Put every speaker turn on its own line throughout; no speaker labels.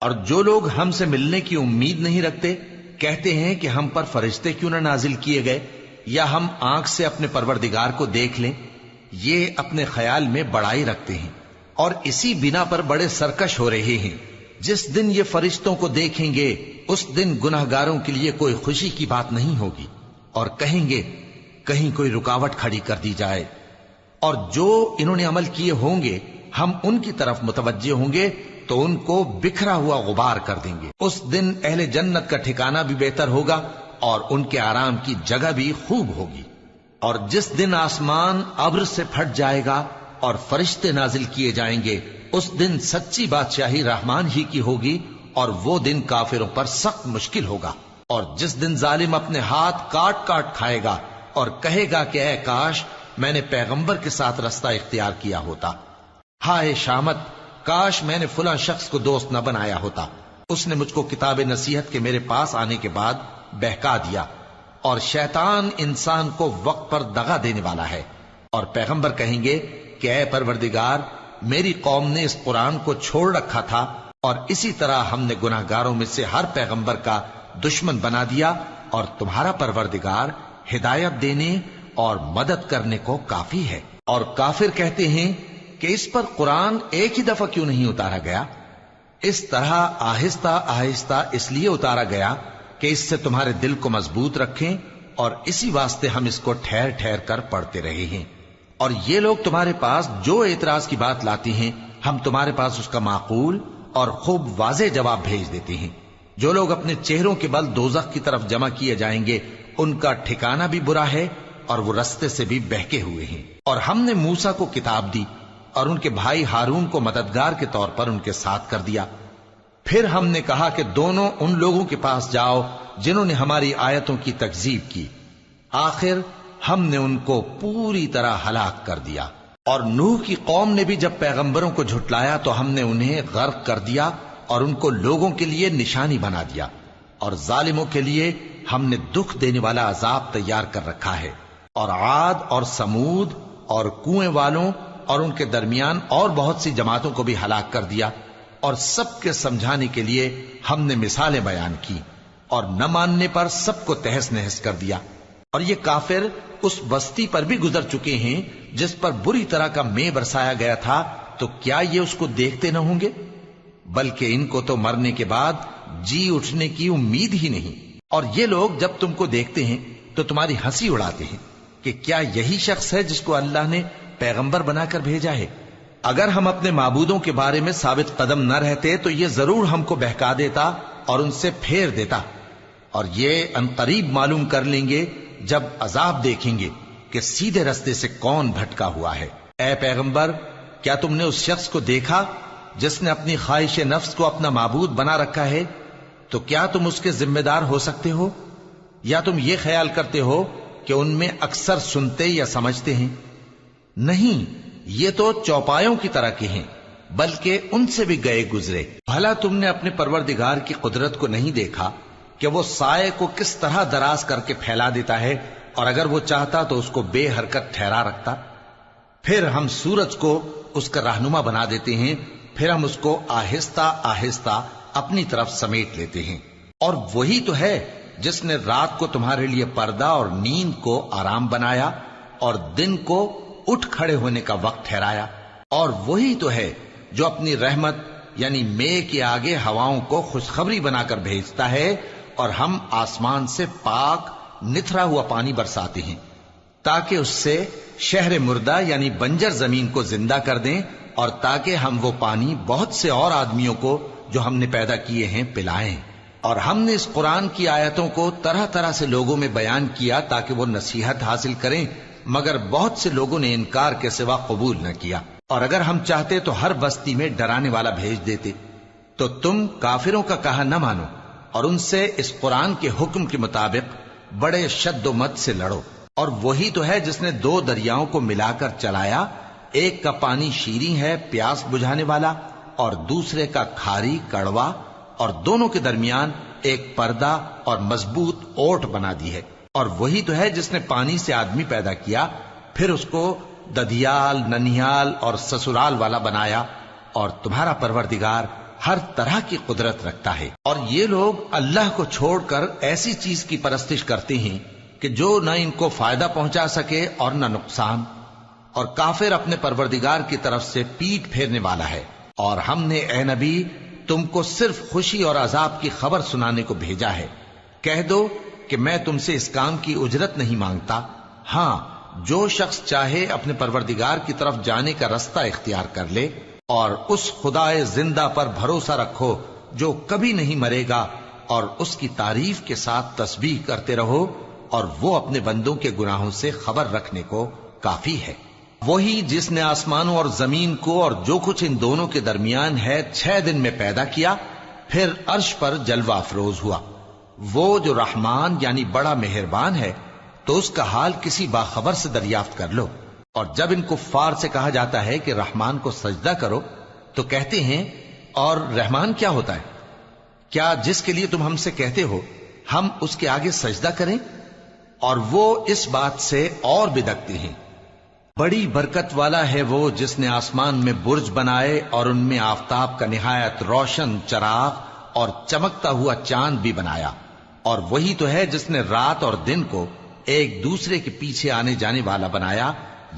اور جو لوگ ہم سے ملنے کی امید نہیں رکھتے کہتے ہیں کہ ہم پر فرشتے کیوں نہ نازل کیے گئے یا ہم آنکھ سے اپنے پروردگار کو دیکھ لیں. یہ اپنے خیال میں بڑائی رکھتے ہیں اور اسی بنا پر بڑے سرکش ہو رہے ہیں. جس دن یہ فرشتوں کو دیکھیں گے اس دن گناہگاروں کے لیے کوئی خوشی کی بات نہیں ہوگی اور کہیں گے کہیں کوئی رکاوٹ کھڑی کر دی جائے. اور جو انہوں نے عمل کیے ہوں گے ہم ان کی طرف متوجہ ہوں گے تو ان کو بکھرا ہوا غبار کر دیں گے. اس دن اہل جنت کا ٹھکانہ بھی بہتر ہوگا اور ان کے آرام کی جگہ بھی خوب ہوگی. اور جس دن آسمان ابر سے پھٹ جائے گا اور فرشتے نازل کیے جائیں گے اس دن سچی بادشاہی رحمان ہی کی ہوگی اور وہ دن کافروں پر سخت مشکل ہوگا. اور جس دن ظالم اپنے ہاتھ کاٹ کاٹ کھائے گا اور کہے گا کہ اے کاش میں نے پیغمبر کے ساتھ رستہ اختیار کیا ہوتا. ہائے شامت، کاش میں نے فلاں شخص کو دوست نہ بنایا ہوتا. اس نے مجھ کو کتاب نصیحت کے میرے پاس آنے کے بعد بہکا دیا. اور شیطان انسان کو وقت پر دغا دینے والا ہے. اور پیغمبر کہیں گے کہ اے پروردگار، میری قوم نے اس قرآن کو چھوڑ رکھا تھا اور اسی طرح ہم نے گناہگاروں میں سے ہر پیغمبر کا دشمن بنا دیا اور تمہارا پروردگار ہدایت دینے اور مدد کرنے کو کافی ہے. اور کافر کہتے ہیں کہ اس پر قرآن ایک ہی دفعہ کیوں نہیں اتارا گیا؟ اس طرح آہستہ آہستہ اس لیے اتارا گیا کہ اس سے تمہارے دل کو مضبوط رکھیں اور اسی واسطے ہم اس کو ٹھہر ٹھہر کر پڑھتے رہے ہیں. اور یہ لوگ تمہارے پاس جو اعتراض کی بات لاتی ہیں ہم تمہارے پاس اس کا معقول اور خوب واضح جواب بھیج دیتے ہیں. جو لوگ اپنے چہروں کے بل دوزخ کی طرف جمع کیے جائیں گے ان کا ٹھکانہ بھی برا ہے اور وہ رستے سے بھی بہکے ہوئے ہیں. اور ہم نے موسیٰ کو کتاب دی اور ان کے بھائی ہارون کو مددگار کے طور پر ان کے ساتھ کر دیا. پھر ہم نے کہا کہ دونوں ان لوگوں کے پاس جاؤ جنہوں نے ہماری آیتوں کی تکذیب کی. آخر ہم نے ان کو پوری طرح ہلاک کر دیا. اور نوح کی قوم نے بھی جب پیغمبروں کو جھٹلایا تو ہم نے انہیں غرق کر دیا اور ان کو لوگوں کے لیے نشانی بنا دیا. اور ظالموں کے لیے ہم نے دکھ دینے والا عذاب تیار کر رکھا ہے. اور عاد اور سمود اور کنویں والوں اور ان کے درمیان اور بہت سی جماعتوں کو بھی ہلاک کر دیا. اور سب کے سمجھانے کے لیے ہم نے مثالیں بیان کی اور نہ ماننے پر سب کو تہس نہس کر دیا. اور یہ کافر اس بستی پر بھی گزر چکے ہیں جس پر بری طرح کا مے برسایا گیا تھا، تو کیا یہ اس کو دیکھتے نہ ہوں گے؟ بلکہ ان کو تو مرنے کے بعد جی اٹھنے کی امید ہی نہیں. اور یہ لوگ جب تم کو دیکھتے ہیں تو تمہاری ہنسی اڑاتے ہیں کہ کیا یہی شخص ہے جس کو اللہ نے پیغمبر بنا کر بھیجا ہے؟ اگر ہم اپنے معبودوں کے بارے میں ثابت قدم نہ رہتے تو یہ ضرور ہم کو بہکا دیتا اور ان سے پھیر دیتا. اور یہ انقریب معلوم کر لیں گے جب عذاب دیکھیں گے کہ سیدھے رستے سے کون بھٹکا ہوا ہے. اے پیغمبر، کیا تم نے اس شخص کو دیکھا جس نے اپنی خواہش نفس کو اپنا معبود بنا رکھا ہے؟ تو کیا تم اس کے ذمہ دار ہو سکتے ہو؟ یا تم یہ خیال کرتے ہو کہ ان میں اکثر سنتے یا سمجھتے ہیں؟ نہیں، یہ تو چوپایوں کی طرح کے ہیں، بلکہ ان سے بھی گئے گزرے. بھلا تم نے اپنے پروردگار کی قدرت کو نہیں دیکھا کہ وہ سائے کو کس طرح دراز کر کے پھیلا دیتا ہے اور اگر وہ چاہتا تو اس کو بے حرکت ٹھہرا رکھتا؟ پھر ہم سورج کو اس کا رہنما بنا دیتے ہیں، پھر ہم اس کو آہستہ آہستہ اپنی طرف سمیٹ لیتے ہیں. اور وہی تو ہے جس نے رات کو تمہارے لیے پردہ اور نیند کو آرام بنایا اور دن کو اٹھ کھڑے ہونے کا وقت ٹھہرایا. اور وہی تو ہے جو اپنی رحمت یعنی مے کے آگے ہواؤں کو خوشخبری بنا کر بھیجتا ہے اور ہم آسمان سے پاک نتھرا ہوا پانی برساتے ہیں تاکہ اس سے شہر مردہ یعنی بنجر زمین کو زندہ کر دیں اور تاکہ ہم وہ پانی بہت سے اور آدمیوں کو جو ہم نے پیدا کیے ہیں پلائیں. اور ہم نے اس قرآن کی آیتوں کو طرح طرح سے لوگوں میں بیان کیا تاکہ وہ نصیحت حاصل کریں، مگر بہت سے لوگوں نے انکار کے سوا قبول نہ کیا. اور اگر ہم چاہتے تو ہر بستی میں ڈرانے والا بھیج دیتے. تو تم کافروں کا کہا نہ مانو اور ان سے اس قرآن کے حکم کے مطابق بڑے شد و مت سے لڑو. اور وہی تو ہے جس نے دو دریاؤں کو ملا کر چلایا، ایک کا پانی شیریں ہے پیاس بجھانے والا اور دوسرے کا کھاری کڑوا، اور دونوں کے درمیان ایک پردہ اور مضبوط اوٹ بنا دی ہے. اور وہی تو ہے جس نے پانی سے آدمی پیدا کیا، پھر اس کو ددھیال، ننھیال اور سسرال والا بنایا. اور تمہارا پروردگار ہر طرح کی قدرت رکھتا ہے۔ اور یہ لوگ اللہ کو چھوڑ کر ایسی چیز کی پرستش کرتے ہیں کہ جو نہ ان کو فائدہ پہنچا سکے اور نہ نقصان، اور کافر اپنے پروردگار کی طرف سے پیٹ پھیرنے والا ہے۔ اور ہم نے اے نبی تم کو صرف خوشی اور عذاب کی خبر سنانے کو بھیجا ہے۔ کہہ دو کہ میں تم سے اس کام کی اجرت نہیں مانگتا، ہاں جو شخص چاہے اپنے پروردگار کی طرف جانے کا رستہ اختیار کر لے، اور اس خدائے زندہ پر بھروسہ رکھو جو کبھی نہیں مرے گا، اور اس کی تعریف کے ساتھ تسبیح کرتے رہو، اور وہ اپنے بندوں کے گناہوں سے خبر رکھنے کو کافی ہے۔ وہی جس نے آسمانوں اور زمین کو اور جو کچھ ان دونوں کے درمیان ہے 6 دن میں پیدا کیا، پھر عرش پر جلوہ افروز ہوا۔ وہ جو رحمان یعنی بڑا مہربان ہے، تو اس کا حال کسی باخبر سے دریافت کر لو۔ اور جب ان کفار سے کہا جاتا ہے کہ رحمان کو سجدہ کرو، تو کہتے ہیں اور رحمان کیا ہوتا ہے؟ کیا جس کے لیے تم ہم سے کہتے ہو ہم اس کے آگے سجدہ کریں؟ اور وہ اس بات سے اور بدکتے ہیں۔ بڑی برکت والا ہے وہ جس نے آسمان میں برج بنائے اور ان میں آفتاب کا نہایت روشن چراغ اور چمکتا ہوا چاند بھی بنایا۔ اور وہی تو ہے جس نے رات اور دن کو ایک دوسرے کے پیچھے آنے جانے والا بنایا۔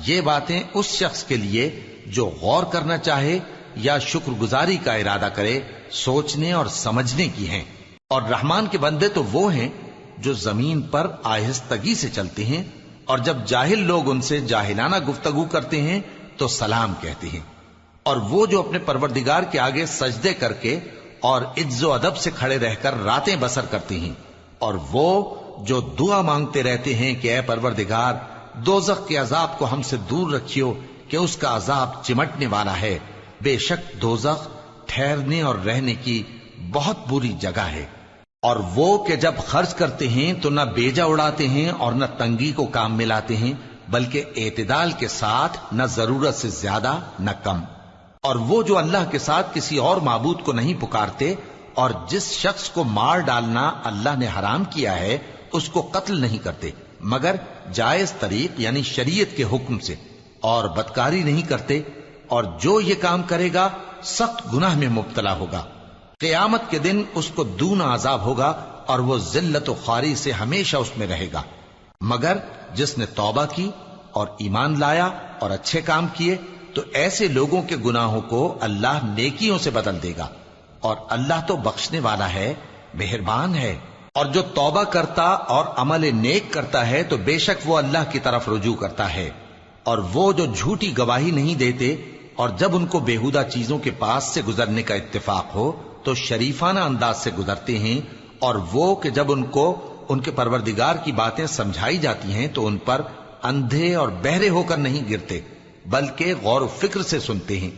یہ باتیں اس شخص کے لیے جو غور کرنا چاہے یا شکر گزاری کا ارادہ کرے سوچنے اور سمجھنے کی ہیں۔ اور رحمان کے بندے تو وہ ہیں جو زمین پر آہستگی سے چلتے ہیں، اور جب جاہل لوگ ان سے جاہلانہ گفتگو کرتے ہیں تو سلام کہتے ہیں۔ اور وہ جو اپنے پروردگار کے آگے سجدے کر کے اور عز و ادب سے کھڑے رہ کر راتیں بسر کرتے ہیں۔ اور وہ جو دعا مانگتے رہتے ہیں کہ اے پروردگار دوزخ کے عذاب کو ہم سے دور رکھیو کہ اس کا عذاب چمٹنے والا ہے۔ بے شک دوزخ ٹھہرنے اور رہنے کی بہت بری جگہ ہے۔ اور وہ کہ جب خرچ کرتے ہیں تو نہ بیجا اڑاتے ہیں اور نہ تنگی کو کام میں لاتے ہیں، بلکہ اعتدال کے ساتھ، نہ ضرورت سے زیادہ نہ کم۔ اور وہ جو اللہ کے ساتھ کسی اور معبود کو نہیں پکارتے، اور جس شخص کو مار ڈالنا اللہ نے حرام کیا ہے اس کو قتل نہیں کرتے مگر جائز طریق یعنی شریعت کے حکم سے، اور بدکاری نہیں کرتے، اور جو یہ کام کرے گا سخت گناہ میں مبتلا ہوگا۔ قیامت کے دن اس کو دونا عذاب ہوگا اور وہ ذلت و خواری سے ہمیشہ اس میں رہے گا، مگر جس نے توبہ کی اور ایمان لایا اور اچھے کام کیے تو ایسے لوگوں کے گناہوں کو اللہ نیکیوں سے بدل دے گا، اور اللہ تو بخشنے والا ہے، مہربان ہے۔ اور جو توبہ کرتا اور عمل نیک کرتا ہے تو بے شک وہ اللہ کی طرف رجوع کرتا ہے۔ اور وہ جو جھوٹی گواہی نہیں دیتے اور جب ان کو بےہودہ چیزوں کے پاس سے گزرنے کا اتفاق ہو تو شریفانہ انداز سے گزرتے ہیں، اور وہ کہ جب ان کو ان کے پروردگار کی باتیں سمجھائی جاتی ہیں تو ان پر اندھے اور بہرے ہو کر نہیں گرتے بلکہ غور و فکر سے سنتے ہیں۔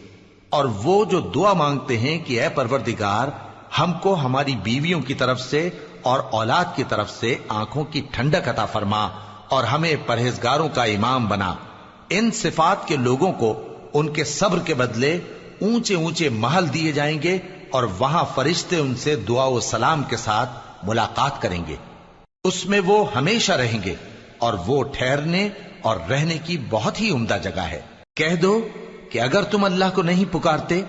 اور وہ جو دعا مانگتے ہیں کہ اے پروردگار ہم کو ہماری بیویوں کی طرف سے اور اولاد کی طرف سے آنکھوں کی ٹھنڈک عطا فرما اور ہمیں پرہیزگاروں کا امام بنا، ان صفات کے لوگوں کو ان کے صبر کے بدلے اونچے اونچے محل دیے جائیں گے، اور وہاں فرشتے ان سے دعا و سلام کے ساتھ ملاقات کریں گے۔ اس میں وہ ہمیشہ رہیں گے، اور وہ ٹھہرنے اور رہنے کی بہت ہی عمدہ جگہ ہے۔ کہہ دو کہ اگر تم اللہ کو نہیں پکارتے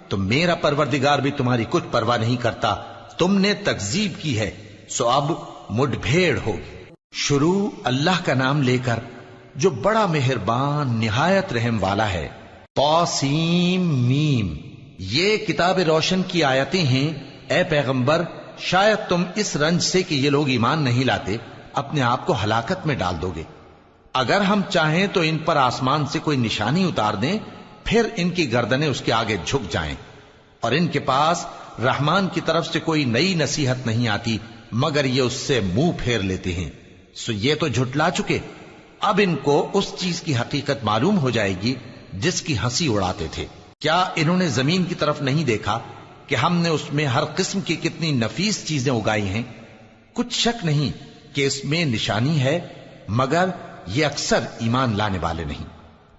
تو میرا پروردگار بھی تمہاری کچھ پرواہ نہیں کرتا۔ تم نے تکذیب کی ہے سو اب مڈ بھیڑ ہوگی۔ شروع اللہ کا نام لے کر جو بڑا مہربان نہایت رحم والا ہے۔ طاسیم میم، یہ کتاب روشن کی آیتیں ہیں۔ اے پیغمبر شاید تم اس رنج سے کہ یہ لوگ ایمان نہیں لاتے اپنے آپ کو ہلاکت میں ڈال دو گے۔ اگر ہم چاہیں تو ان پر آسمان سے کوئی نشانی اتار دیں، پھر ان کی گردنیں اس کے آگے جھک جائیں، اور ان کے پاس رحمان کی طرف سے کوئی نئی نصیحت نہیں آتی مگر یہ اس سے منہ پھیر لیتے ہیں۔ سو یہ تو جھٹلا چکے، اب ان کو اس چیز کی حقیقت معلوم ہو جائے گی جس کی ہنسی اڑاتے تھے۔ کیا انہوں نے زمین کی طرف نہیں دیکھا کہ ہم نے اس میں ہر قسم کی کتنی نفیس چیزیں اگائی ہیں؟ کچھ شک نہیں کہ اس میں نشانی ہے، مگر یہ اکثر ایمان لانے والے نہیں۔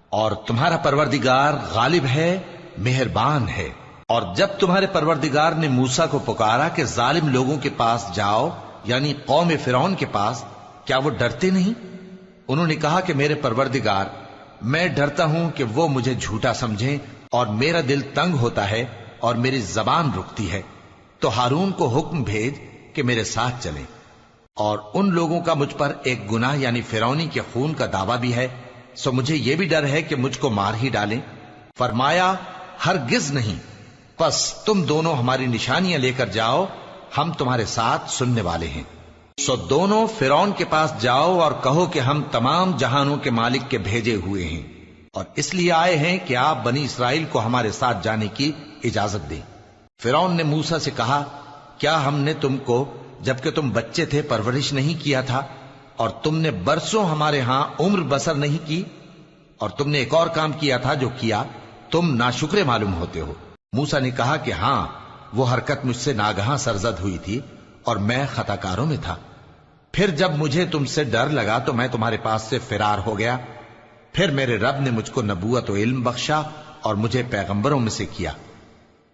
اور تمہارا پروردگار غالب ہے، مہربان ہے۔ اور جب تمہارے پروردگار نے موسیٰ کو پکارا کہ ظالم لوگوں کے پاس جاؤ، یعنی قوم فرعون کے پاس، کیا وہ ڈرتے نہیں؟ انہوں نے کہا کہ میرے پروردگار، میں ڈرتا ہوں کہ وہ مجھے جھوٹا سمجھیں، اور میرا دل تنگ ہوتا ہے اور میری زبان رکتی ہے، تو ہارون کو حکم بھیج کہ میرے ساتھ چلیں۔ اور ان لوگوں کا مجھ پر ایک گناہ یعنی فرعونی کے خون کا دعویٰ بھی ہے، سو مجھے یہ بھی ڈر ہے کہ مجھ کو مار ہی ڈالیں۔ فرمایا ہرگز نہیں، پس تم دونوں ہماری نشانیاں لے کر جاؤ، ہم تمہارے ساتھ سننے والے ہیں۔ سو دونوں فرعون کے پاس جاؤ اور کہو کہ ہم تمام جہانوں کے مالک کے بھیجے ہوئے ہیں، اور اس لیے آئے ہیں کہ آپ بنی اسرائیل کو ہمارے ساتھ جانے کی اجازت دیں۔ فرعون نے موسیٰ سے کہا، کیا ہم نے تم کو جبکہ تم بچے تھے پرورش نہیں کیا تھا، اور تم نے برسوں ہمارے ہاں عمر بسر نہیں کی؟ اور تم نے ایک اور کام کیا تھا جو کیا، تم ناشکرے معلوم ہوتے ہو۔ موسیٰ نے کہا کہ ہاں، وہ حرکت مجھ سے ناگہاں سرزد ہوئی تھی اور میں خطا کاروں میں تھا۔ پھر جب مجھے تم سے ڈر لگا تو میں تمہارے پاس سے فرار ہو گیا۔ پھر میرے رب نے مجھ کو نبوت و علم بخشا اور مجھے پیغمبروں میں سے کیا۔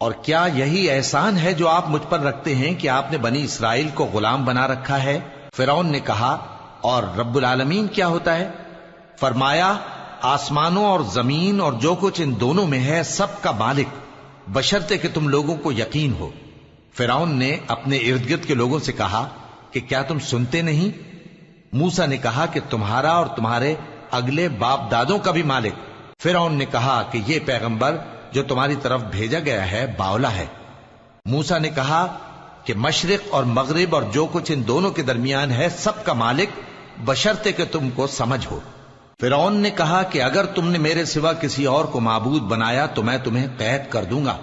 اور کیا یہی احسان ہے جو آپ مجھ پر رکھتے ہیں کہ آپ نے بنی اسرائیل کو غلام بنا رکھا ہے؟ فرعون نے کہا، اور رب العالمین کیا ہوتا ہے؟ فرمایا، آسمانوں اور زمین اور جو کچھ ان دونوں میں ہے سب کا مالک، بشرطے کہ تم لوگوں کو یقین ہو۔ فرعون نے اپنے ارد گرد کے لوگوں سے کہا کہ کیا تم سنتے نہیں؟ موسیٰ نے کہا کہ تمہارا اور تمہارے اگلے باپ دادوں کا بھی مالک۔ فرعون نے کہا کہ یہ پیغمبر جو تمہاری طرف بھیجا گیا ہے باولا ہے۔ موسیٰ نے کہا کہ مشرق اور مغرب اور جو کچھ ان دونوں کے درمیان ہے سب کا مالک، بشرطے کہ تم کو سمجھ ہو۔ فرعون نے کہا کہ اگر تم نے میرے سوا کسی اور کو معبود بنایا تو میں تمہیں قید کر دوں گا۔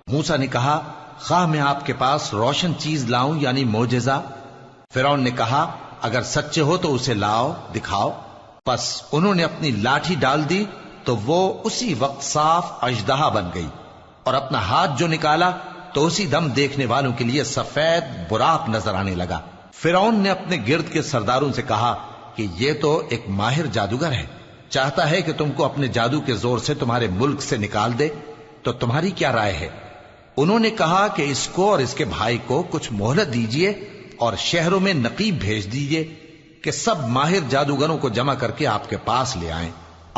موسیٰ نے کہا، خواہ میں آپ کے پاس روشن چیز لاؤں یعنی معجزہ؟ فرعون نے کہا، اگر سچے ہو تو اسے لاؤ، دکھاؤ۔ پس انہوں نے اپنی لاٹھی ڈال دی تو وہ اسی وقت صاف اژدہا بن گئی، اور اپنا ہاتھ جو نکالا تو اسی دم دیکھنے والوں کے لیے سفید براق نظر آنے لگا۔ فرعون نے اپنے گرد کے سرداروں سے کہا کہ یہ تو ایک ماہر جادوگر ہے، چاہتا ہے کہ تم کو اپنے جادو کے زور سے تمہارے ملک سے نکال دے، تو تمہاری کیا رائے ہے؟ انہوں نے کہا کہ اس کو اور اس کے بھائی کو کچھ مہلت دیجیے اور شہروں میں نقیب بھیج دیجیے کہ سب ماہر جادوگروں کو جمع کر کے آپ کے پاس لے آئیں۔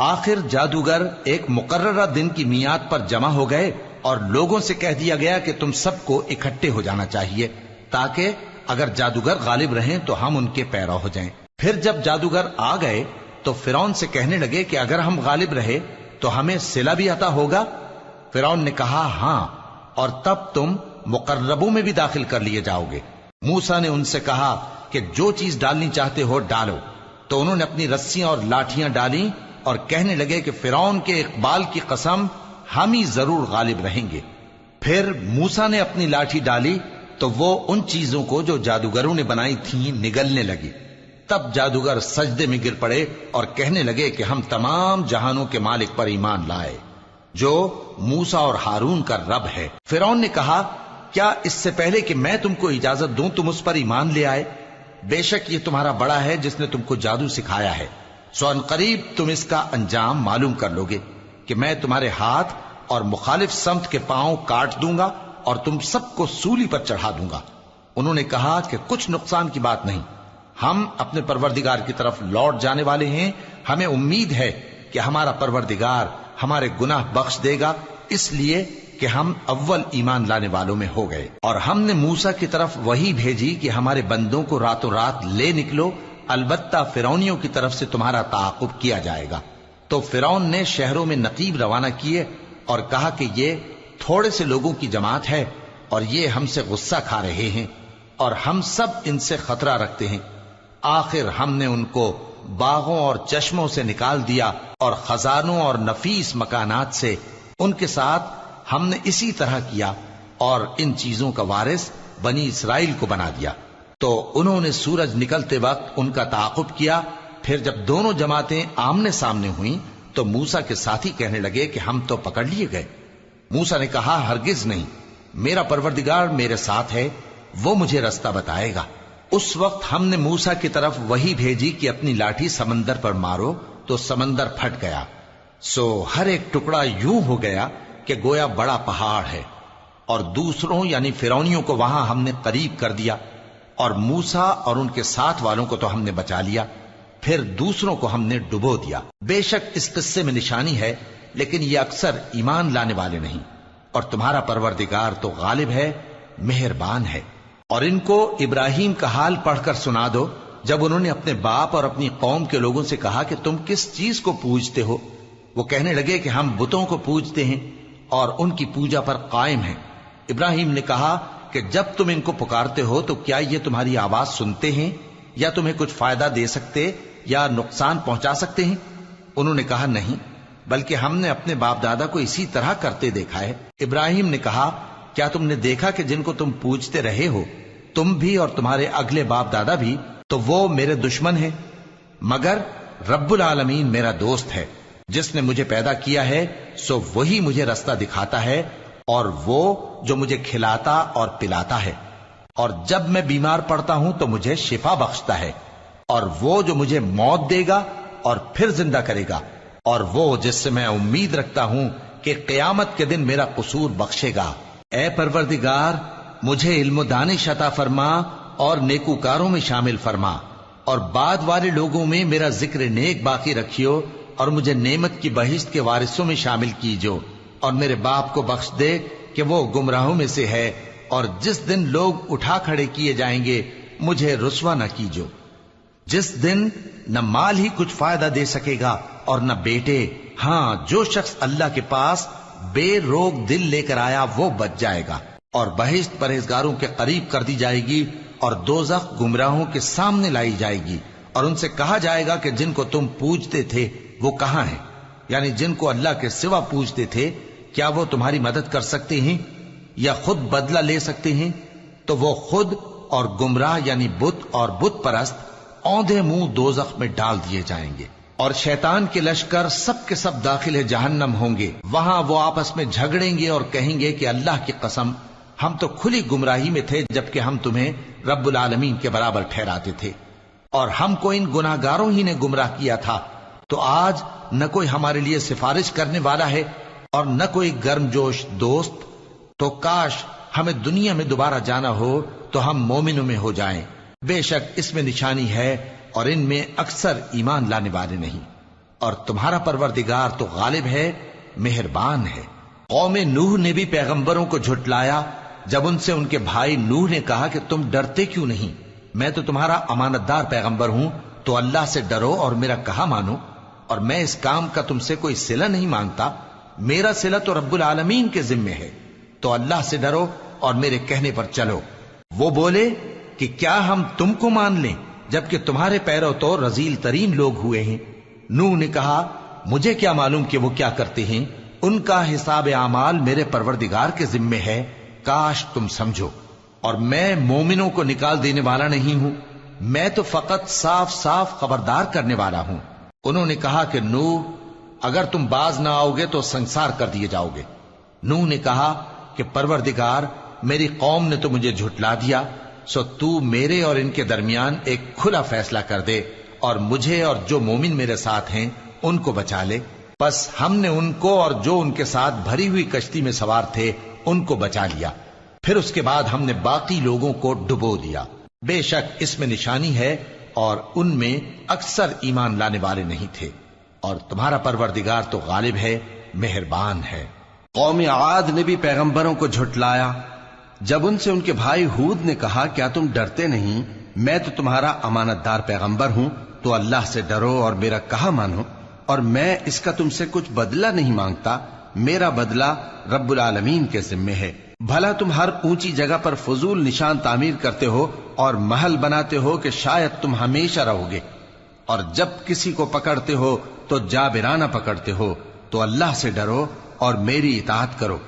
آخر جادوگر ایک مقررہ دن کی میعاد پر جمع ہو گئے اور لوگوں سے کہہ دیا گیا کہ تم سب کو اکٹھے ہو جانا چاہیے تاکہ اگر جادوگر غالب رہیں تو ہم ان کے پیرو ہو جائیں۔ پھر جب جادوگر آ گئے تو فرعون سے کہنے لگے کہ اگر ہم غالب رہے تو ہمیں صلہ بھی عطا ہوگا؟ فرعون نے کہا، ہاں، اور تب تم مقربوں میں بھی داخل کر لیے جاؤ گے۔ موسیٰ نے ان سے کہا کہ جو چیز ڈالنی چاہتے ہو ڈالو، تو انہوں نے اپنی رسیاں اور لاٹھیاں ڈالیں اور کہنے لگے کہ فرعون کے اقبال کی قسم، ہم ہی ضرور غالب رہیں گے۔ پھر موسیٰ نے اپنی لاٹھی ڈالی تو وہ ان چیزوں کو جو جادوگروں نے بنائی تھیں نگلنے لگی۔ تب جادوگر سجدے میں گر پڑے اور کہنے لگے کہ ہم تمام جہانوں کے مالک پر ایمان لائے جو موسیٰ اور ہارون کا رب ہے۔ فرعون نے کہا، کیا اس سے پہلے کہ میں تم کو اجازت دوں تم اس پر ایمان لے آئے؟ بے شک یہ تمہارا بڑا ہے جس نے تم کو جادو سکھایا ہے، سو ان قریب تم اس کا انجام معلوم کر لوگے کہ میں تمہارے ہاتھ اور مخالف سمت کے پاؤں کاٹ دوں گا اور تم سب کو سولی پر چڑھا دوں گا۔ انہوں نے کہا کہ کچھ نقصان کی بات نہیں، ہم اپنے پروردگار کی طرف لوٹ جانے والے ہیں، ہمیں امید ہے کہ ہمارا پروردگار ہمارے گناہ بخش دے گا، اس لیے کہ ہم اول ایمان لانے والوں میں ہو گئے۔ اور ہم نے موسیٰ کی طرف وحی بھیجی کہ ہمارے بندوں کو راتوں رات لے نکلو، البتہ فرعونیوں کی طرف سے تمہارا تعاقب کیا جائے گا۔ تو فرعون نے شہروں میں نقیب روانہ کیے اور کہا کہ یہ تھوڑے سے لوگوں کی جماعت ہے اور یہ ہم سے غصہ کھا رہے ہیں اور ہم سب ان سے خطرہ رکھتے ہیں۔ آخر ہم نے ان کو باغوں اور چشموں سے نکال دیا اور خزانوں اور نفیس مکانات سے، ان کے ساتھ ہم نے اسی طرح کیا اور ان چیزوں کا وارث بنی اسرائیل کو بنا دیا۔ تو انہوں نے سورج نکلتے وقت ان کا تعاقب کیا۔ پھر جب دونوں جماعتیں آمنے سامنے ہوئیں تو موسیٰ کے ساتھی کہنے لگے کہ ہم تو پکڑ لیے گئے۔ موسیٰ نے کہا، ہرگز نہیں، میرا پروردگار میرے ساتھ ہے، وہ مجھے رستہ بتائے گا۔ اس وقت ہم نے موسیٰ کی طرف وحی بھیجی کہ اپنی لاٹھی سمندر پر مارو، تو سمندر پھٹ گیا، سو ہر ایک ٹکڑا یوں ہو گیا کہ گویا بڑا پہاڑ ہے، اور دوسروں یعنی فرعونیوں کو وہاں ہم نے قریب کر دیا، اور موسیٰ اور ان کے ساتھ والوں کو تو ہم نے بچا لیا، پھر دوسروں کو ہم نے ڈبو دیا۔ بے شک اس قصے میں نشانی ہے، لیکن یہ اکثر ایمان لانے والے نہیں۔ اور تمہارا پروردگار تو غالب ہے، مہربان ہے۔ اور ان کو ابراہیم کا حال پڑھ کر سنا دو جب انہوں نے اپنے باپ اور اپنی قوم کے لوگوں سے کہا کہ تم کس چیز کو پوجتے ہو؟ وہ کہنے لگے کہ ہم بتوں کو پوجتے ہیں اور ان کی پوجا پر قائم ہیں۔ ابراہیم نے کہا کہ جب تم ان کو پکارتے ہو تو کیا یہ تمہاری آواز سنتے ہیں یا تمہیں کچھ فائدہ دے سکتے یا نقصان پہنچا سکتے ہیں؟ انہوں نے کہا نہیں، بلکہ ہم نے اپنے باپ دادا کو اسی طرح کرتے دیکھا ہے۔ ابراہیم نے کہا کیا تم نے دیکھا کہ جن کو تم پوجتے رہے ہو تم بھی اور تمہارے اگلے باپ دادا بھی، تو وہ میرے دشمن ہیں، مگر رب العالمین میرا دوست ہے۔ جس نے مجھے پیدا کیا ہے سو وہی مجھے رستہ دکھاتا ہے، اور وہ جو مجھے کھلاتا اور پلاتا ہے، اور جب میں بیمار پڑتا ہوں تو مجھے شفا بخشتا ہے، اور وہ جو مجھے موت دے گا اور پھر زندہ کرے گا، اور وہ جس سے میں امید رکھتا ہوں کہ قیامت کے دن میرا قصور بخشے گا۔ اے پروردگار، مجھے علم و دانش عطا فرما اور نیکوکاروں میں شامل فرما، اور بعد والے لوگوں میں میرا ذکر نیک باقی رکھیو، اور مجھے نعمت کی بہشت کے وارثوں میں شامل کیجو، اور میرے باپ کو بخش دے کہ وہ گمراہوں میں سے ہے، اور جس دن لوگ اٹھا کھڑے کیے جائیں گے مجھے رسوا نہ کیجو، جس دن نہ مال ہی کچھ فائدہ دے سکے گا اور نہ بیٹے۔ ہاں، جو شخص اللہ کے پاس بے روک دل لے کر آیا وہ بچ جائے گا، اور بہشت پرہیزگاروں کے قریب کر دی جائے گی، اور دوزخ گمراہوں کے سامنے لائی جائے گی، اور ان سے کہا جائے گا کہ جن کو تم پوجتے تھے وہ کہاں ہیں؟ یعنی جن کو اللہ کے سوا پوجتے تھے، کیا وہ تمہاری مدد کر سکتے ہیں یا خود بدلہ لے سکتے ہیں؟ تو وہ خود اور گمراہ یعنی بت اور بت پرست اوندھے منہ دوزخ میں ڈال دیے جائیں گے، اور شیطان کے لشکر سب کے سب داخل جہنم ہوں گے۔ وہاں وہ آپس میں جھگڑیں گے اور کہیں گے کہ اللہ کی قسم، ہم تو کھلی گمراہی میں تھے جبکہ ہم تمہیں رب العالمین کے برابر ٹھہراتے تھے، اور ہم کو ان گناہگاروں ہی نے گمراہ کیا تھا۔ تو آج نہ کوئی ہمارے لیے سفارش کرنے والا ہے اور نہ کوئی گرم جوش دوست، تو کاش ہمیں دنیا میں دوبارہ جانا ہو تو ہم مومنوں میں ہو جائیں۔ بے شک اس میں نشانی ہے اور ان میں اکثر ایمان لانے والے نہیں، اور تمہارا پروردگار تو غالب ہے، مہربان ہے۔ قوم نوح نے بھی پیغمبروں کو جھٹلایا جب ان سے ان کے بھائی نوح نے کہا کہ تم ڈرتے کیوں نہیں؟ میں تو تمہارا امانت دار پیغمبر ہوں، تو اللہ سے ڈرو اور میرا کہا مانو، اور میں اس کام کا تم سے کوئی صلہ نہیں مانگتا، میرا صلہ تو رب العالمین کے ذمے ہے، تو اللہ سے ڈرو اور میرے کہنے پر چلو۔ وہ بولے کہ کیا ہم تم کو مان لیں جبکہ تمہارے پیرو تو رذیل ترین لوگ ہوئے ہیں؟ نوح نے کہا مجھے کیا معلوم کہ وہ کیا کرتے ہیں، ان کا حساب اعمال میرے پروردگار کے ذمے ہے، کاش تم سمجھو۔ اور میں مومنوں کو نکال دینے والا نہیں ہوں، میں تو فقط صاف صاف خبردار کرنے والا ہوں۔ انہوں نے کہا کہ نوح، اگر تم باز نہ آؤ گے تو سنسار کر دیے جاؤ گے۔ نوح نے کہا کہ پروردگار، میری قوم نے تو مجھے جھٹلا دیا، سو تو میرے اور ان کے درمیان ایک کھلا فیصلہ کر دے، اور مجھے اور جو مومن میرے ساتھ ہیں ان کو بچا لے۔ بس ہم نے ان کو اور جو ان کے ساتھ بھری ہوئی کشتی میں سوار تھے ان کو بچا لیا، پھر اس کے بعد ہم نے باقی لوگوں کو ڈبو دیا۔ بے شک اس میں نشانی ہے اور ان میں اکثر ایمان لانے والے نہیں تھے، اور تمہارا پروردگار تو غالب ہے، مہربان ہے۔ قوم عاد نے بھی پیغمبروں کو جھٹلایا جب ان سے ان کے بھائی ہود نے کہا کیا تم ڈرتے نہیں؟ میں تو تمہارا امانت دار پیغمبر ہوں، تو اللہ سے ڈرو اور میرا کہا مانو، اور میں اس کا تم سے کچھ بدلہ نہیں مانگتا، میرا بدلہ رب العالمین کے ذمے ہے۔ بھلا تم ہر اونچی جگہ پر فضول نشان تعمیر کرتے ہو اور محل بناتے ہو کہ شاید تم ہمیشہ رہو گے، اور جب کسی کو پکڑتے ہو تو جابرانہ پکڑتے ہو، تو اللہ سے ڈرو اور میری اطاعت کرو،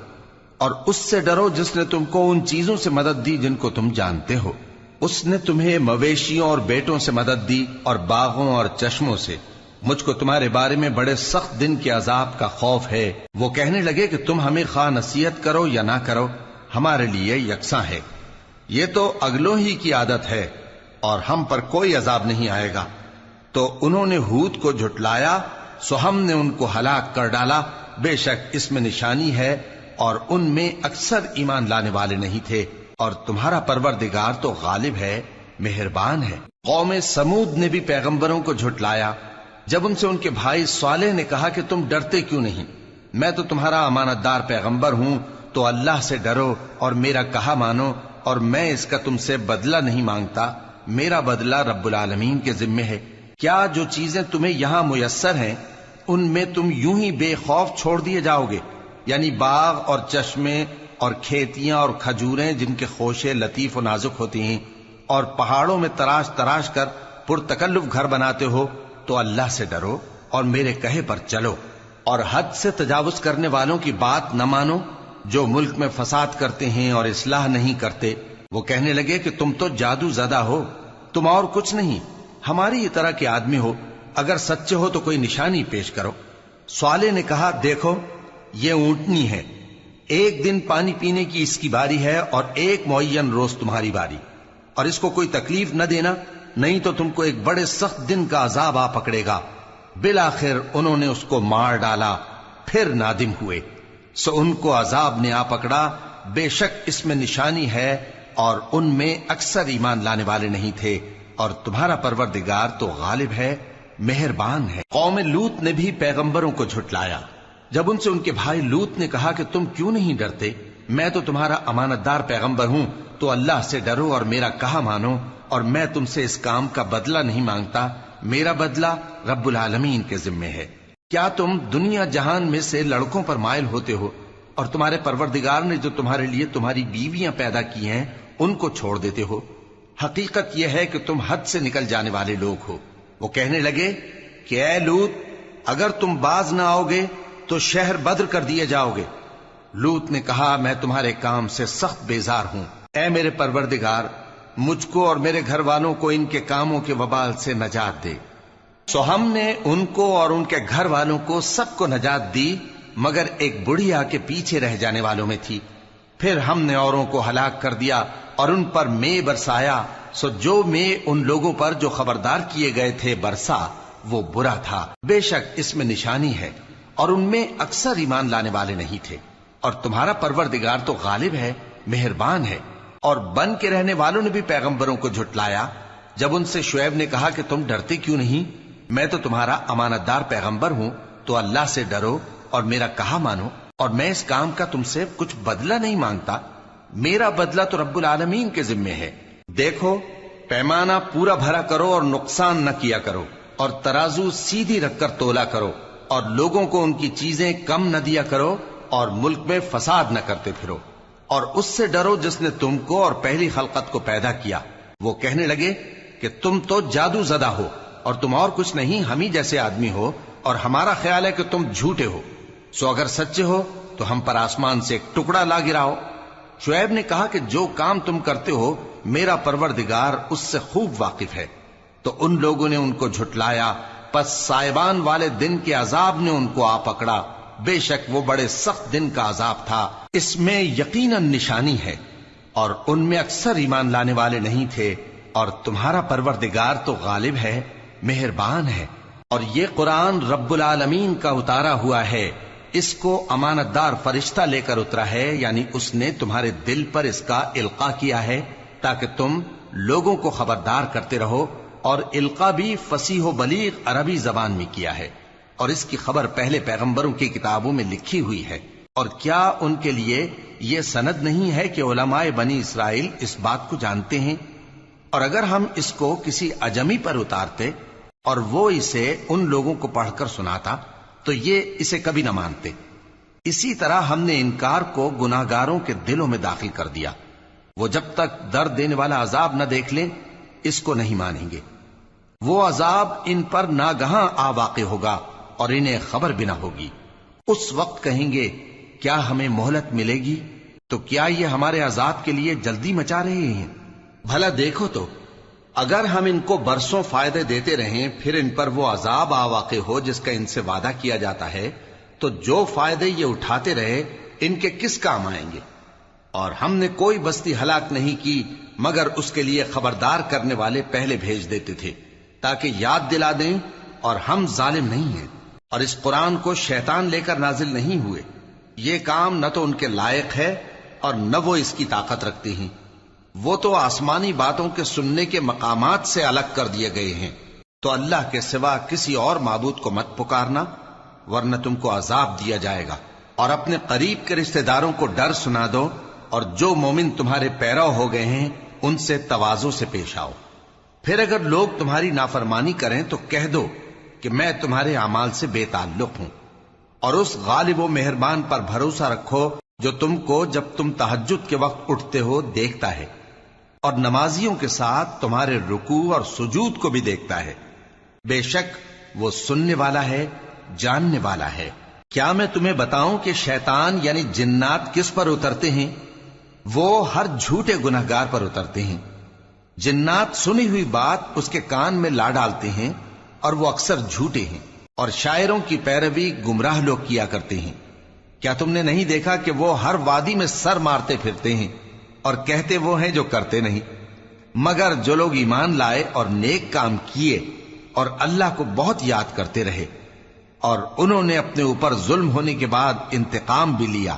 اور اس سے ڈرو جس نے تم کو ان چیزوں سے مدد دی جن کو تم جانتے ہو۔ اس نے تمہیں مویشیوں اور بیٹوں سے مدد دی اور باغوں اور چشموں سے۔ مجھ کو تمہارے بارے میں بڑے سخت دن کے عذاب کا خوف ہے۔ وہ کہنے لگے کہ تم ہمیں خواہ نصیحت کرو یا نہ کرو، ہمارے لیے یکساں ہے، یہ تو اگلوں ہی کی عادت ہے، اور ہم پر کوئی عذاب نہیں آئے گا۔ تو انہوں نے ہود کو جھٹلایا، سو ہم نے ان کو ہلاک کر ڈالا۔ بے شک اس میں نشانی ہے اور ان میں اکثر ایمان لانے والے نہیں تھے، اور تمہارا پروردگار تو غالب ہے، مہربان ہے۔ قوم سمود نے بھی پیغمبروں کو جھٹلایا جب ان سے ان کے بھائی صالح نے کہا کہ تم ڈرتے کیوں نہیں؟ میں تو تمہارا امانت دار پیغمبر ہوں، تو اللہ سے ڈرو اور میرا کہا مانو، اور میں اس کا تم سے بدلہ نہیں مانگتا، میرا بدلہ رب العالمین کے ذمے ہے۔ کیا جو چیزیں تمہیں یہاں میسر ہیں ان میں تم یوں ہی بے خوف چھوڑ دیے جاؤ گے؟ یعنی باغ اور چشمے اور کھیتیاں اور کھجوریں جن کے خوشے لطیف و نازک ہوتی ہیں، اور پہاڑوں میں تراش تراش کر پرتکلف گھر بناتے ہو، تو اللہ سے ڈرو اور میرے کہے پر چلو، اور حد سے تجاوز کرنے والوں کی بات نہ مانو جو ملک میں فساد کرتے ہیں اور اصلاح نہیں کرتے۔ وہ کہنے لگے کہ تم تو جادو زدہ ہو، تم اور کچھ نہیں، ہماری طرح کے آدمی ہو، اگر سچے ہو تو کوئی نشانی پیش کرو۔ صالح نے کہا دیکھو یہ اونٹنی ہے، ایک دن پانی پینے کی اس کی باری ہے اور ایک معین روز تمہاری باری، اور اس کو کوئی تکلیف نہ دینا، نہیں تو تم کو ایک بڑے سخت دن کا عذاب آ پکڑے گا۔ بالآخر انہوں نے اس کو مار ڈالا، پھر نادم ہوئے، سو ان کو عذاب نے آ پکڑا، بے شک اس میں نشانی ہے، اور ان میں اکثر ایمان لانے والے نہیں تھے، اور تمہارا پروردگار تو غالب ہے، مہربان ہے۔ قوم لوط نے بھی پیغمبروں کو جھٹلایا۔ جب ان سے ان کے بھائی لوط نے کہا کہ تم کیوں نہیں ڈرتے، میں تو تمہارا امانت دار پیغمبر ہوں، تو اللہ سے ڈرو اور میرا کہا مانو، اور میں تم سے اس کام کا بدلہ نہیں مانگتا، میرا بدلہ رب العالمین کے ذمے ہے۔ کیا تم دنیا جہان میں سے لڑکوں پر مائل ہوتے ہو، اور تمہارے پروردگار نے جو تمہارے لیے تمہاری بیویاں پیدا کی ہیں ان کو چھوڑ دیتے ہو؟ حقیقت یہ ہے کہ تم حد سے نکل جانے والے لوگ ہو۔ وہ کہنے لگے کہ اے لوط، اگر تم باز نہ آؤ گے تو شہر بدر کر دیے جاؤ گے۔ لوط نے کہا میں تمہارے کام سے سخت بیزار ہوں، اے میرے پروردگار مجھ کو اور میرے گھر والوں کو ان کے کاموں کے وبال سے نجات دے۔ سو ہم نے ان کو اور ان کے گھر والوں کو سب کو نجات دی، مگر ایک بڑھیا کے پیچھے رہ جانے والوں میں تھی۔ پھر ہم نے اوروں کو ہلاک کر دیا اور ان پر مے برسایا، سو جو مے ان لوگوں پر جو خبردار کیے گئے تھے برسا، وہ برا تھا۔ بے شک اس میں نشانی ہے، اور ان میں اکثر ایمان لانے والے نہیں تھے، اور تمہارا پروردگار تو غالب ہے، مہربان ہے۔ اور بن کے رہنے والوں نے بھی پیغمبروں کو جھٹلایا۔ جب ان سے شعیب نے کہا کہ تم ڈرتے کیوں نہیں، میں تو تمہارا امانت دار پیغمبر ہوں، تو اللہ سے ڈرو اور میرا کہا مانو، اور میں اس کام کا تم سے کچھ بدلہ نہیں مانگتا، میرا بدلہ تو رب العالمین کے ذمے ہے۔ دیکھو پیمانہ پورا بھرا کرو اور نقصان نہ کیا کرو، اور ترازو سیدھی رکھ کر تولا کرو، اور لوگوں کو ان کی چیزیں کم نہ دیا کرو، اور ملک میں فساد نہ کرتے پھرو، اور اس سے ڈرو جس نے تم کو اور پہلی خلقت کو پیدا کیا۔ وہ کہنے لگے کہ تم تو جادو زدہ ہو، اور تم اور کچھ نہیں، ہم ہی جیسے آدمی ہو، اور ہمارا خیال ہے کہ تم جھوٹے ہو، سو اگر سچے ہو تو ہم پر آسمان سے ایک ٹکڑا لا گراؤ۔ شعیب نے کہا کہ جو کام تم کرتے ہو میرا پروردگار اس سے خوب واقف ہے۔ تو ان لوگوں نے ان کو جھٹلایا، پس سائبان والے دن کے عذاب نے ان کو آ پکڑا، بے شک وہ بڑے سخت دن کا عذاب تھا، اس میں یقیناً نشانی ہے، اور ان میں اکثر ایمان لانے والے نہیں تھے، اور تمہارا پروردگار تو غالب ہے، مہربان ہے۔ اور یہ قرآن رب العالمین کا اتارا ہوا ہے، اس کو امانت دار فرشتہ لے کر اترا ہے، یعنی اس نے تمہارے دل پر اس کا القاء کیا ہے تاکہ تم لوگوں کو خبردار کرتے رہو، اور القاء بھی فصیح و بلیغ عربی زبان میں کیا ہے، اور اس کی خبر پہلے پیغمبروں کی کتابوں میں لکھی ہوئی ہے۔ اور کیا ان کے لیے یہ سند نہیں ہے کہ علماء بنی اسرائیل اس بات کو جانتے ہیں؟ اور اگر ہم اس کو کسی اجمی پر اتارتے اور وہ اسے ان لوگوں کو پڑھ کر سناتا تو یہ اسے کبھی نہ مانتے۔ اسی طرح ہم نے انکار کو گناہگاروں کے دلوں میں داخل کر دیا، وہ جب تک درد دینے والا عذاب نہ دیکھ لیں اس کو نہیں مانیں گے۔ وہ عذاب ان پر ناگہاں آ واقع ہوگا اور انہیں خبر بھی نہ ہوگی۔ اس وقت کہیں گے کیا ہمیں مہلت ملے گی؟ تو کیا یہ ہمارے عذاب کے لیے جلدی مچا رہے ہیں؟ بھلا دیکھو تو اگر ہم ان کو برسوں فائدے دیتے رہیں پھر ان پر وہ عذاب آ واقع ہو جس کا ان سے وعدہ کیا جاتا ہے، تو جو فائدے یہ اٹھاتے رہے ان کے کس کام آئیں گے؟ اور ہم نے کوئی بستی ہلاک نہیں کی مگر اس کے لیے خبردار کرنے والے پہلے بھیج دیتے تھے تاکہ یاد دلا دیں، اور ہم ظالم نہیں ہیں۔ اور اس قرآن کو شیطان لے کر نازل نہیں ہوئے، یہ کام نہ تو ان کے لائق ہے اور نہ وہ اس کی طاقت رکھتے ہیں، وہ تو آسمانی باتوں کے سننے کے مقامات سے الگ کر دیے گئے ہیں۔ تو اللہ کے سوا کسی اور معبود کو مت پکارنا ورنہ تم کو عذاب دیا جائے گا۔ اور اپنے قریب کے رشتہ داروں کو ڈر سنا دو، اور جو مومن تمہارے پیرو ہو گئے ہیں ان سے تواضع سے پیش آؤ۔ پھر اگر لوگ تمہاری نافرمانی کریں تو کہہ دو کہ میں تمہارے اعمال سے بے تعلق ہوں، اور اس غالب و مہربان پر بھروسہ رکھو جو تم کو جب تم تہجد کے وقت اٹھتے ہو دیکھتا ہے، اور نمازیوں کے ساتھ تمہارے رکوع اور سجود کو بھی دیکھتا ہے۔ بے شک وہ سننے والا ہے، جاننے والا ہے۔ کیا میں تمہیں بتاؤں کہ شیطان یعنی جنات کس پر اترتے ہیں؟ وہ ہر جھوٹے گنہگار پر اترتے ہیں۔ جنات سنی ہوئی بات اس کے کان میں لا ڈالتے ہیں، اور وہ اکثر جھوٹے ہیں، اور شاعروں کی پیروی گمراہ لوگ کیا کرتے ہیں۔ کیا تم نے نہیں دیکھا کہ وہ ہر وادی میں سر مارتے پھرتے ہیں، اور کہتے وہ ہیں جو کرتے نہیں؟ مگر جو لوگ ایمان لائے اور نیک کام کیے اور اللہ کو بہت یاد کرتے رہے، اور انہوں نے اپنے اوپر ظلم ہونے کے بعد انتقام بھی لیا،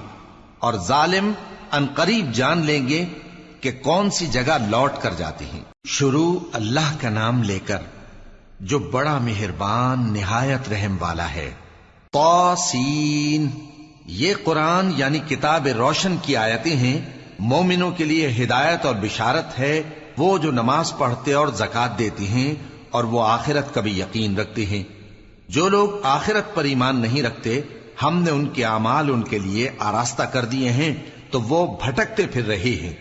اور ظالم عنقریب جان لیں گے کہ کون سی جگہ لوٹ کر جاتے ہیں۔ شروع اللہ کا نام لے کر جو بڑا مہربان نہایت رحم والا ہے۔ طاسین، یہ قرآن یعنی کتاب روشن کی آیتیں ہیں، مومنوں کے لیے ہدایت اور بشارت ہے، وہ جو نماز پڑھتے اور زکوٰۃ دیتے ہیں اور وہ آخرت کا بھی یقین رکھتے ہیں۔ جو لوگ آخرت پر ایمان نہیں رکھتے، ہم نے ان کے اعمال ان کے لیے آراستہ کر دیے ہیں تو وہ بھٹکتے پھر رہے ہیں۔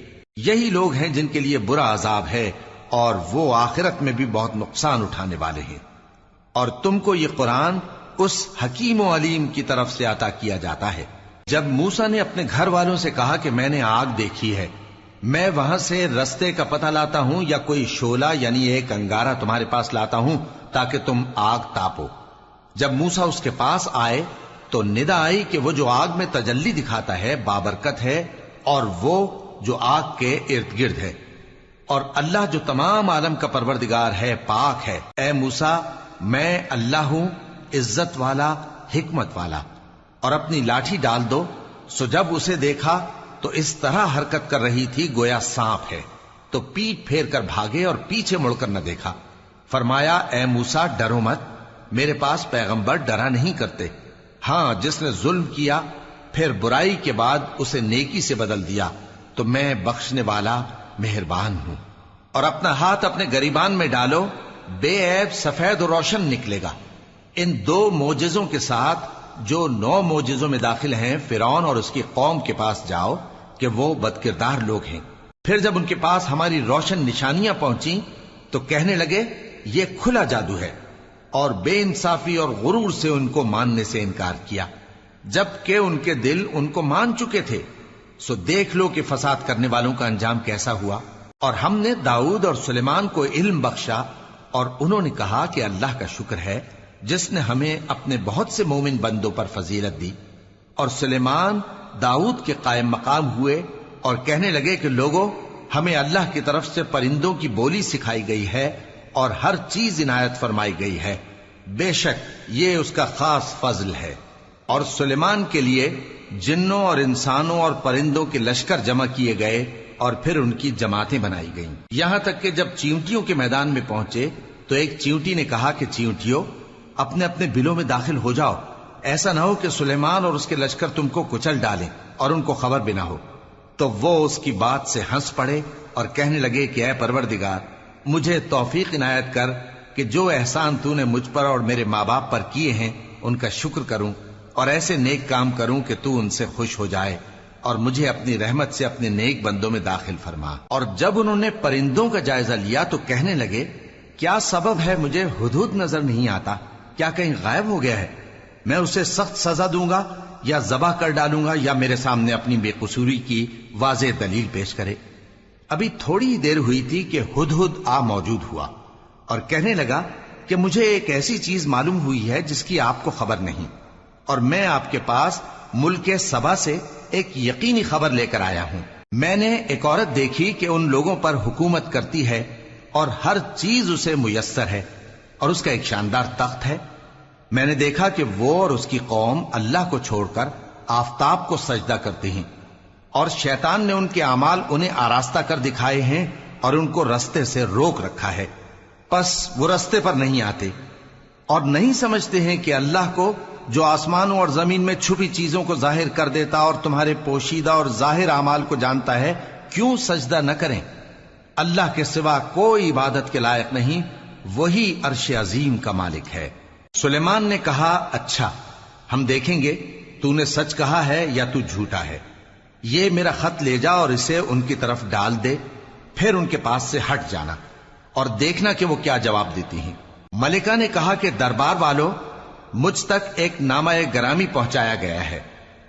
یہی لوگ ہیں جن کے لیے برا عذاب ہے، اور وہ آخرت میں بھی بہت نقصان اٹھانے والے ہیں۔ اور تم کو یہ قرآن اس حکیم و علیم کی طرف سے عطا کیا جاتا ہے۔ جب موسیٰ نے اپنے گھر والوں سے کہا کہ میں نے آگ دیکھی ہے، میں وہاں سے رستے کا پتہ لاتا ہوں یا کوئی شعلہ یعنی ایک انگارہ تمہارے پاس لاتا ہوں تاکہ تم آگ تاپو۔ جب موسیٰ اس کے پاس آئے تو ندا آئی کہ وہ جو آگ میں تجلی دکھاتا ہے بابرکت ہے، اور وہ جو آگ کے ارد گرد ہے، اور اللہ جو تمام عالم کا پروردگار ہے پاک ہے۔ اے موسیٰ، میں اللہ ہوں، عزت والا، حکمت والا، اور اپنی لاٹھی ڈال دو۔ سو جب اسے دیکھا تو اس طرح حرکت کر رہی تھی گویا سانپ ہے، تو پیٹ پھیر کر بھاگے اور پیچھے مڑ کر نہ دیکھا۔ فرمایا اے موسیٰ ڈرو مت، میرے پاس پیغمبر ڈرا نہیں کرتے۔ ہاں، جس نے ظلم کیا پھر برائی کے بعد اسے نیکی سے بدل دیا تو میں بخشنے والا مہربان ہوں۔ اور اپنا ہاتھ اپنے گریبان میں ڈالو، بے عیب سفید و روشن نکلے گا۔ ان 2 معجزوں کے ساتھ جو 9 معجزوں میں داخل ہیں فرعون اور اس کی قوم کے پاس جاؤ کہ وہ بدکردار لوگ ہیں۔ پھر جب ان کے پاس ہماری روشن نشانیاں پہنچیں تو کہنے لگے یہ کھلا جادو ہے، اور بے انصافی اور غرور سے ان کو ماننے سے انکار کیا، جبکہ ان کے دل ان کو مان چکے تھے۔ سو دیکھ لو کہ فساد کرنے والوں کا انجام کیسا ہوا۔ اور ہم نے داؤد اور سلیمان کو علم بخشا، اور انہوں نے کہا کہ اللہ کا شکر ہے جس نے ہمیں اپنے بہت سے مومن بندوں پر فضیلت دی۔ اور سلیمان داؤد کے قائم مقام ہوئے اور کہنے لگے کہ لوگوں، ہمیں اللہ کی طرف سے پرندوں کی بولی سکھائی گئی ہے اور ہر چیز عنایت فرمائی گئی ہے، بے شک یہ اس کا خاص فضل ہے۔ اور سلیمان کے لیے جنوں اور انسانوں اور پرندوں کے لشکر جمع کیے گئے اور پھر ان کی جماعتیں بنائی گئیں، یہاں تک کہ جب چیونٹیوں کے میدان میں پہنچے تو ایک چیونٹی نے کہا کہ چیونٹیوں، اپنے اپنے بلوں میں داخل ہو جاؤ، ایسا نہ ہو کہ سلیمان اور اس کے لشکر تم کو کچل ڈالیں اور ان کو خبر بھی نہ ہو۔ تو وہ اس کی بات سے ہنس پڑے اور کہنے لگے کہ اے پروردگار، مجھے توفیق عنایت کر کہ جو احسان تو نے مجھ پر اور میرے ماں باپ پر کیے ہیں ان کا شکر کروں، اور ایسے نیک کام کروں کہ تو ان سے خوش ہو جائے، اور مجھے اپنی رحمت سے اپنے نیک بندوں میں داخل فرما۔ اور جب انہوں نے پرندوں کا جائزہ لیا تو کہنے لگے کیا سبب ہے مجھے ہدہد نظر نہیں آتا؟ کیا کہیں غائب ہو گیا ہے؟ میں اسے سخت سزا دوں گا یا ذبح کر ڈالوں گا، یا میرے سامنے اپنی بے قصوری کی واضح دلیل پیش کرے۔ ابھی تھوڑی ہی دیر ہوئی تھی کہ ہدہد آ موجود ہوا اور کہنے لگا کہ مجھے ایک ایسی چیز معلوم ہوئی ہے جس کی آپ کو خبر نہیں، اور میں آپ کے پاس ملک سبا سے ایک یقینی خبر لے کر آیا ہوں۔ میں نے ایک عورت دیکھی کہ ان لوگوں پر حکومت کرتی ہے اور ہر چیز اسے میسر ہے، اور اس کا ایک شاندار تخت ہے۔ میں نے دیکھا کہ وہ اور اس کی قوم اللہ کو چھوڑ کر آفتاب کو سجدہ کرتے ہیں، اور شیطان نے ان کے اعمال انہیں آراستہ کر دکھائے ہیں اور ان کو رستے سے روک رکھا ہے، پس وہ رستے پر نہیں آتے اور نہیں سمجھتے ہیں کہ اللہ کو جو آسمانوں اور زمین میں چھپی چیزوں کو ظاہر کر دیتا اور تمہارے پوشیدہ اور ظاہر اعمال کو جانتا ہے، کیوں سجدہ نہ کریں؟ اللہ کے سوا کوئی عبادت کے لائق نہیں، وہی عرش عظیم کا مالک ہے۔ سلیمان نے کہا، اچھا ہم دیکھیں گے تو نے سچ کہا ہے یا تو جھوٹا ہے۔ یہ میرا خط لے جا اور اسے ان کی طرف ڈال دے، پھر ان کے پاس سے ہٹ جانا اور دیکھنا کہ وہ کیا جواب دیتی ہیں۔ ملکہ نے کہا کہ دربار والوں، مجھ تک ایک نامہ گرامی پہنچایا گیا ہے،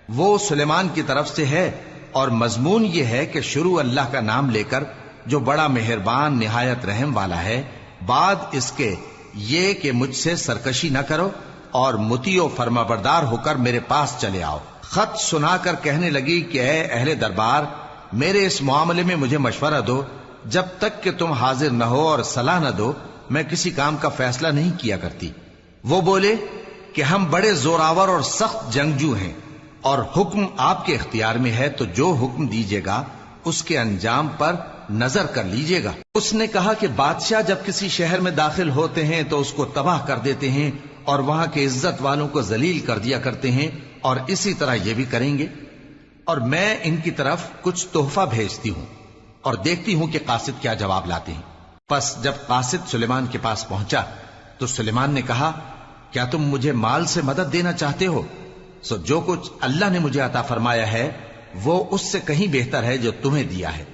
وہ سلیمان کی طرف سے ہے، اور مضمون یہ ہے کہ شروع اللہ کا نام لے کر جو بڑا مہربان نہایت رحم والا ہے، بعد اس کے یہ کہ مجھ سے سرکشی نہ کرو اور مطیع و فرما بردار ہو کر میرے پاس چلے آؤ۔ خط سنا کر کہنے لگی کہ اے اہل دربار، میرے اس معاملے میں مجھے مشورہ دو، جب تک کہ تم حاضر نہ ہو اور صلاح نہ دو میں کسی کام کا فیصلہ نہیں کیا کرتی۔ وہ بولے کہ ہم بڑے زوراور اور سخت جنگجو ہیں، اور حکم آپ کے اختیار میں ہے، تو جو حکم دیجیے گا اس کے انجام پر نظر کر لیجیے گا۔ اس نے کہا کہ بادشاہ جب کسی شہر میں داخل ہوتے ہیں تو اس کو تباہ کر دیتے ہیں اور وہاں کے عزت والوں کو ذلیل کر دیا کرتے ہیں، اور اسی طرح یہ بھی کریں گے، اور میں ان کی طرف کچھ تحفہ بھیجتی ہوں اور دیکھتی ہوں کہ قاصد کیا جواب لاتے ہیں۔ پس جب قاصد سلیمان کے پاس پہنچا تو سلیمان نے کہا، کیا تم مجھے مال سے مدد دینا چاہتے ہو؟ سو جو کچھ اللہ نے مجھے عطا فرمایا ہے وہ اس سے کہیں بہتر ہے جو تمہیں دیا ہے۔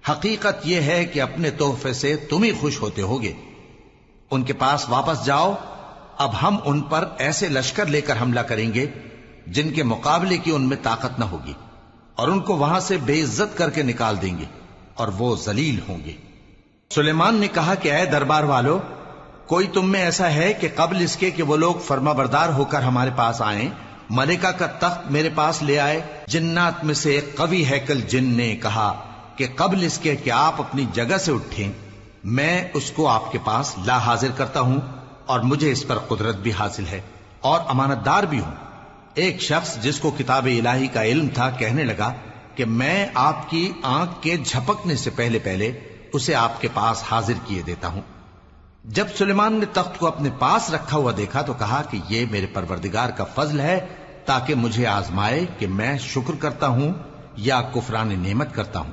حقیقت یہ ہے کہ اپنے تحفے سے تم ہی خوش ہوتے ہوگے۔ ان کے پاس واپس جاؤ، اب ہم ان پر ایسے لشکر لے کر حملہ کریں گے جن کے مقابلے کی ان میں طاقت نہ ہوگی، اور ان کو وہاں سے بے عزت کر کے نکال دیں گے اور وہ ذلیل ہوں گے۔ سلیمان نے کہا کہ اے دربار والو، کوئی تم میں ایسا ہے کہ قبل اس کے کہ وہ لوگ فرما بردار ہو کر ہمارے پاس آئیں، ملکہ کا تخت میرے پاس لے آئے؟ جنات میں سے ایک قوی ہیکل جن نے کہا کہ قبل اس کے کہ آپ اپنی جگہ سے اٹھیں میں اس کو آپ کے پاس لا حاضر کرتا ہوں، اور مجھے اس پر قدرت بھی حاصل ہے اور امانت دار بھی ہوں۔ ایک شخص جس کو کتاب الہی کا علم تھا کہنے لگا کہ میں آپ کی آنکھ کے جھپکنے سے پہلے پہلے اسے آپ کے پاس حاضر کیے دیتا ہوں۔ جب سلیمان نے تخت کو اپنے پاس رکھا ہوا دیکھا تو کہا کہ یہ میرے پروردگار کا فضل ہے تاکہ مجھے آزمائے کہ میں شکر کرتا ہوں یا کفران نعمت کرتا ہوں،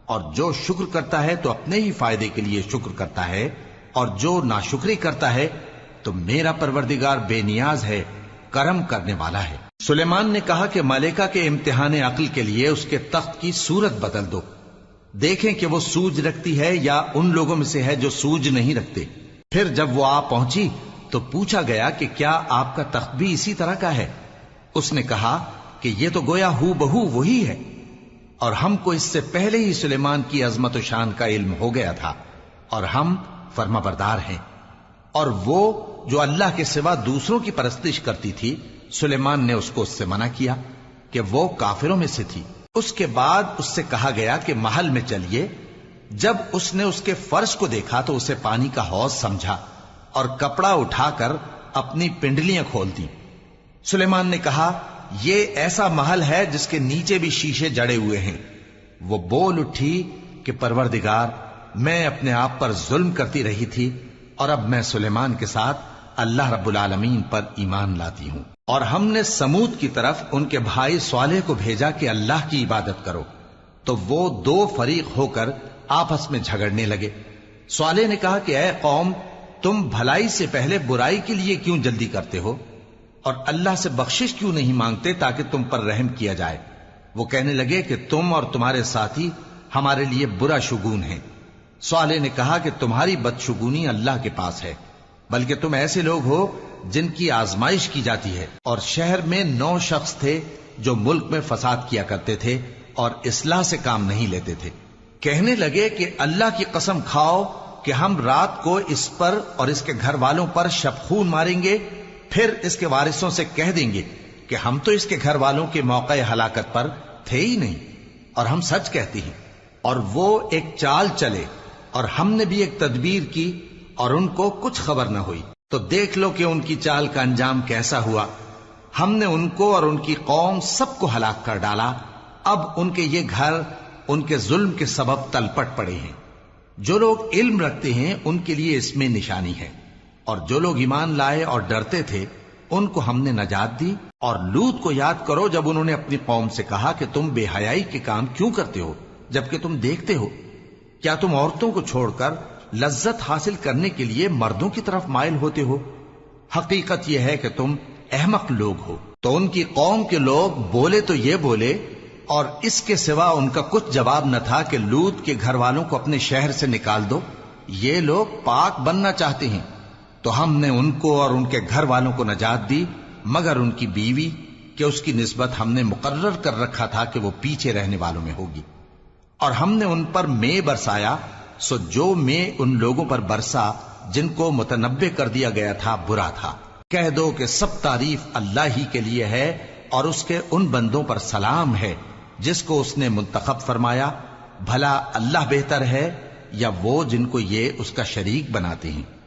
اور جو شکر کرتا ہے تو اپنے ہی فائدے کے لیے شکر کرتا ہے، اور جو ناشکری کرتا ہے تو میرا پروردگار بے نیاز ہے، کرم کرنے والا ہے۔ سلیمان نے کہا کہ ملکہ کے امتحان عقل کے لیے اس کے تخت کی صورت بدل دو، دیکھیں کہ وہ سوج رکھتی ہے یا ان لوگوں میں سے ہے جو سوج نہیں رکھتے۔ پھر جب وہ آ پہنچی تو پوچھا گیا کہ کیا آپ کا تخت بھی اسی طرح کا ہے؟ اس نے کہا کہ یہ تو گویا ہو بہو وہی ہے، اور ہم کو اس سے پہلے ہی سلیمان کی عظمت و شان کا علم ہو گیا تھا، اور ہم فرما بردار ہیں۔ اور وہ جو اللہ کے سوا دوسروں کی پرستش کرتی تھی، سلیمان نے اس کو اس سے منع کیا کہ وہ کافروں میں سے تھی۔ اس کے بعد اس سے کہا گیا کہ محل میں چلیے۔ جب اس نے اس کے فرش کو دیکھا تو اسے پانی کا حوض سمجھا اور کپڑا اٹھا کر اپنی پنڈلیاں کھول دی۔ سلیمان نے کہا، یہ ایسا محل ہے جس کے نیچے بھی شیشے جڑے ہوئے ہیں۔ وہ بول اٹھی کہ پروردگار، میں اپنے آپ پر ظلم کرتی رہی تھی، اور اب میں سلیمان کے ساتھ اللہ رب العالمین پر ایمان لاتی ہوں۔ اور ہم نے سمود کی طرف ان کے بھائی صالح کو بھیجا کہ اللہ کی عبادت کرو، تو وہ دو فریق ہو کر آپس میں جھگڑنے لگے۔ صالح نے کہا کہ اے قوم، تم بھلائی سے پہلے برائی کے لیے کیوں جلدی کرتے ہو، اور اللہ سے بخشش کیوں نہیں مانگتے تاکہ تم پر رحم کیا جائے؟ وہ کہنے لگے کہ تم اور تمہارے ساتھی ہمارے لیے برا شگون ہیں۔ صالح نے کہا کہ تمہاری بدشگونی اللہ کے پاس ہے، بلکہ تم ایسے لوگ ہو جن کی آزمائش کی جاتی ہے۔ اور شہر میں 9 شخص تھے جو ملک میں فساد کیا کرتے تھے اور اصلاح سے کام نہیں لیتے تھے۔ کہنے لگے کہ اللہ کی قسم کھاؤ کہ ہم رات کو اس پر اور اس کے گھر والوں پر شبخون ماریں گے، پھر اس کے وارثوں سے کہہ دیں گے کہ ہم تو اس کے گھر والوں کے موقع ہلاکت پر تھے ہی نہیں، اور ہم سچ کہتے ہیں۔ اور وہ ایک چال چلے، اور ہم نے بھی ایک تدبیر کی، اور ان کو کچھ خبر نہ ہوئی۔ تو دیکھ لو کہ ان کی چال کا انجام کیسا ہوا۔ ہم نے ان کو اور ان کی قوم سب کو ہلاک کر ڈالا۔ اب ان کے یہ گھر ان کے ظلم کے سبب تلپٹ پڑے ہیں۔ جو لوگ علم رکھتے ہیں ان کے لیے اس میں نشانی ہے، اور جو لوگ ایمان لائے اور ڈرتے تھے ان کو ہم نے نجات دی۔ اور لوط کو یاد کرو جب انہوں نے اپنی قوم سے کہا کہ تم بے حیائی کے کام کیوں کرتے ہو جبکہ تم دیکھتے ہو؟ کیا تم عورتوں کو چھوڑ کر لذت حاصل کرنے کے لیے مردوں کی طرف مائل ہوتے ہو؟ حقیقت یہ ہے کہ تم احمق لوگ ہو۔ تو ان کی قوم کے لوگ بولے تو یہ بولے، اور اس کے سوا ان کا کچھ جواب نہ تھا کہ لوط کے گھر والوں کو اپنے شہر سے نکال دو، یہ لوگ پاک بننا چاہتے ہیں۔ تو ہم نے ان کو اور ان کے گھر والوں کو نجات دی، مگر ان کی بیوی کہ اس کی نسبت ہم نے مقرر کر رکھا تھا کہ وہ پیچھے رہنے والوں میں ہوگی۔ اور ہم نے ان پر مے برسایا، سو جو مے ان لوگوں پر برسا جن کو متنبع کر دیا گیا تھا برا تھا۔ کہہ دو کہ سب تعریف اللہ ہی کے لیے ہے، اور اس کے ان بندوں پر سلام ہے جس کو اس نے منتخب فرمایا۔ بھلا اللہ بہتر ہے یا وہ جن کو یہ اس کا شریک بناتے ہیں؟